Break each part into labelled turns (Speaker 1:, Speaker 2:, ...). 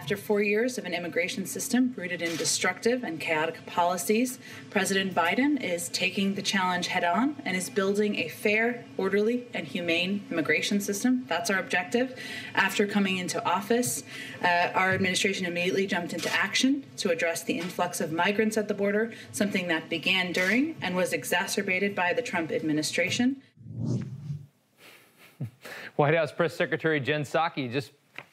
Speaker 1: After 4 years of an immigration system rooted in destructive and chaotic policies, President Biden is taking the challenge head-on and is building a fair, orderly, and humane immigration system. That's our objective. After coming into office, our administration immediately jumped into action to address the influx of migrants at the border, something that began during and was exacerbated by the Trump administration.
Speaker 2: White House Press Secretary Jen Psaki just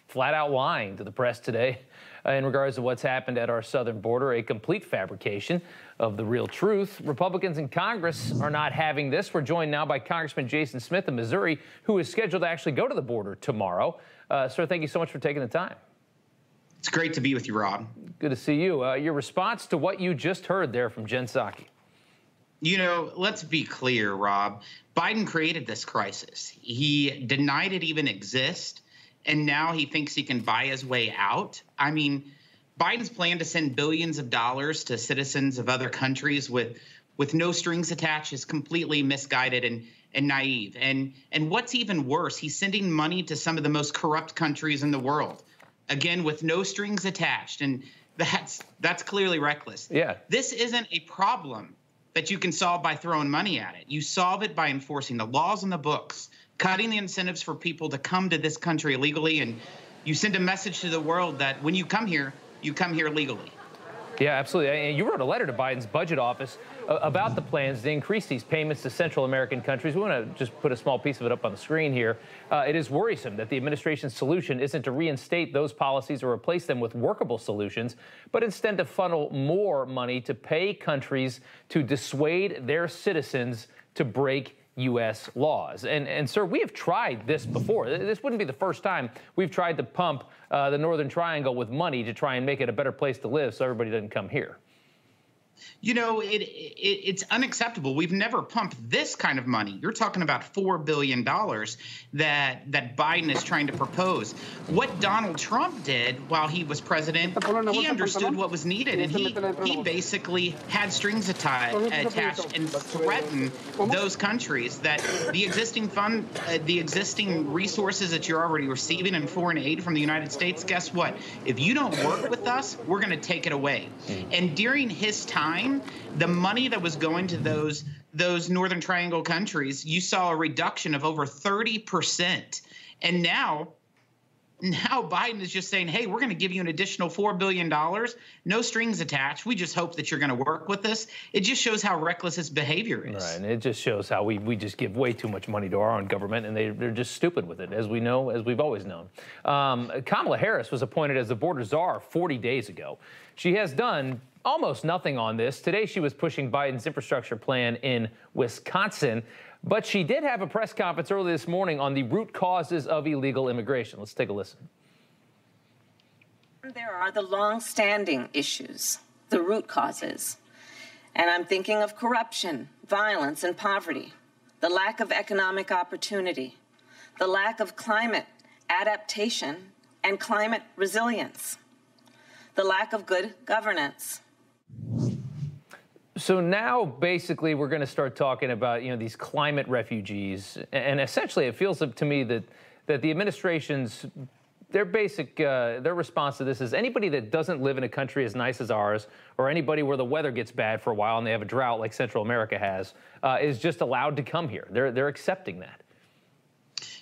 Speaker 2: flat out lying to the press today in regards to what's happened at our southern border, a complete fabrication of the real truth. Republicans in Congress are not having this. We're joined now by Congressman Jason Smith of Missouri, who is scheduled to actually go to the border tomorrow. Sir, thank you so much for taking the time.
Speaker 3: It's great to be with you, Rob.
Speaker 2: Good to see you. Your response to what you just heard there from Jen Psaki.
Speaker 3: You know, let's be clear, Rob. Biden created this crisis. He denied it even exists. And now he thinks he can buy his way out. I mean, Biden's plan to send billions of dollars to citizens of other countries with no strings attached is completely misguided and naive. And what's even worse, he's sending money to some of the most corrupt countries in the world, again, with no strings attached. And that's clearly reckless.
Speaker 2: Yeah.
Speaker 3: This isn't a problem that you can solve by throwing money at it. You solve it by enforcing the laws and the books, cutting the incentives for people to come to this country illegally, and you send a message to the world that when you come here legally.
Speaker 2: Yeah, absolutely. And you wrote a letter to Biden's budget office about the plans to increase these payments to Central American countries. We want to just put a small piece of it up on the screen here. It is worrisome that the administration's solution isn't to reinstate those policies or replace them with workable solutions, but instead to funnel more money to pay countries to dissuade their citizens to break U.S. laws. And sir, we have tried this before. This wouldn't be the first time we've tried to pump the Northern Triangle with money to try and make it a better place to live so everybody doesn't come here.
Speaker 3: You know, it's unacceptable. We've never pumped this kind of money. You're talking about $4 billion that Biden is trying to propose. What Donald Trump did while he was president, he understood what was needed, and he basically had strings attached and threatened those countries that the existing resources that you're already receiving in foreign aid from the United States, guess what? If you don't work with us, we're going to take it away. And during his time, the money that was going to those Northern Triangle countries, you saw a reduction of over 30%. And now Biden is just saying, hey, we're going to give you an additional $4 billion, no strings attached. We just hope that you're going to work with us. It just shows how reckless his behavior is.
Speaker 2: Right, and it just shows how we just give way too much money to our own government, and they're just stupid with it, as we know, as we've always known. Kamala Harris was appointed as the border czar 40 days ago. She has done almost nothing on this. Today, she was pushing Biden's infrastructure plan in Wisconsin, but she did have a press conference early this morning on the root causes of illegal immigration. Let's take a listen.
Speaker 4: There are the long-standing issues, the root causes, and I'm thinking of corruption, violence, and poverty, the lack of economic opportunity, the lack of climate adaptation and climate resilience, the lack of good governance.
Speaker 2: So now, basically, we're going to start talking about, these climate refugees. And essentially, it feels to me that the administration's, their response to this is anybody that doesn't live in a country as nice as ours, or anybody where the weather gets bad for a while and they have a drought like Central America has, is just allowed to come here. They're accepting that.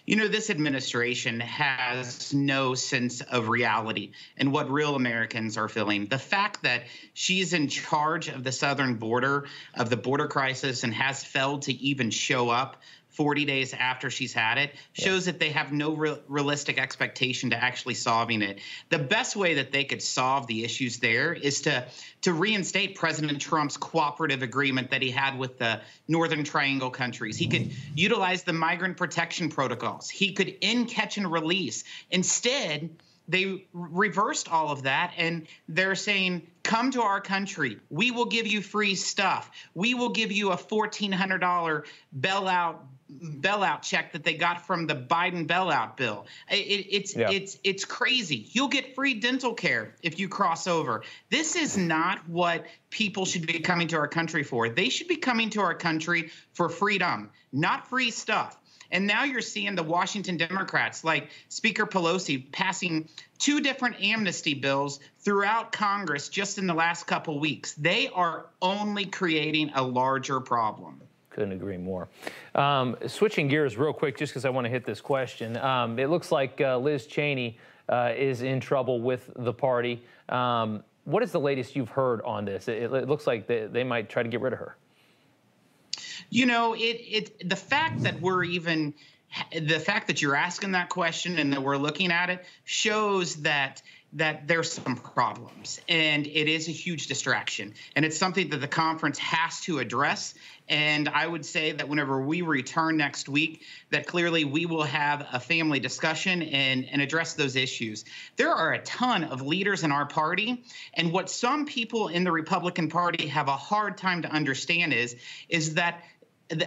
Speaker 3: You know, this administration has no sense of reality and what real Americans are feeling. The fact that she's in charge of the southern border, of the border crisis, and has failed to even show up 40 days after she's had it shows that they have no realistic expectation to actually solving it. The best way that they could solve the issues there is to reinstate President Trump's cooperative agreement that he had with the Northern Triangle countries. He could utilize the migrant protection protocols. He could end, catch, and release. Instead, they reversed all of that, and they're saying, come to our country. We will give you free stuff. We will give you a $1,400 bailout check that they got from the Biden bailout bill. It's crazy. You'll get free dental care if you cross over. This is not what people should be coming to our country for. They should be coming to our country for freedom, not free stuff. And now you're seeing the Washington Democrats, like Speaker Pelosi, passing 2 different amnesty bills throughout Congress just in the last couple weeks. They are only creating a larger problem.
Speaker 2: Couldn't agree more. Switching gears real quick, just because I want to hit this question. It looks like Liz Cheney is in trouble with the party. What is the latest you've heard on this? It looks like they might try to get rid of her.
Speaker 3: You know, the fact that you're asking that question and that we're looking at it shows that there's some problems, and it is a huge distraction, and it's something that the conference has to address. And I would say that whenever we return next week, that clearly we will have a family discussion and address those issues. There are a ton of leaders in our party, and what some people in the Republican Party have a hard time to understand is that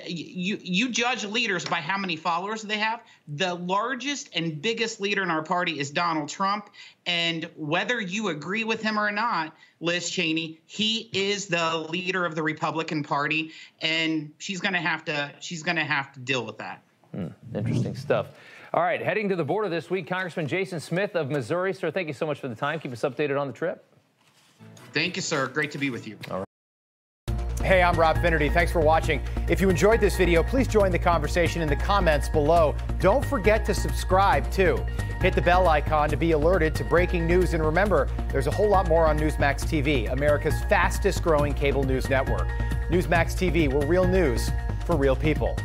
Speaker 3: you judge leaders by how many followers they have. The largest and biggest leader in our party is Donald Trump. And whether you agree with him or not, Liz Cheney, he is the leader of the Republican Party, and she's going to have to deal with that.
Speaker 2: Interesting stuff. All right, heading to the border this week, Congressman Jason Smith of Missouri. Sir, thank you so much for the time. Keep us updated on the trip.
Speaker 3: Thank you, sir. Great to be with you.
Speaker 2: All right.
Speaker 5: Hey, I'm Rob Finnerty. Thanks for watching. If you enjoyed this video, please join the conversation in the comments below. Don't forget to subscribe, too. Hit the bell icon to be alerted to breaking news. And remember, there's a whole lot more on Newsmax TV, America's fastest growing cable news network. Newsmax TV, we're real news for real people.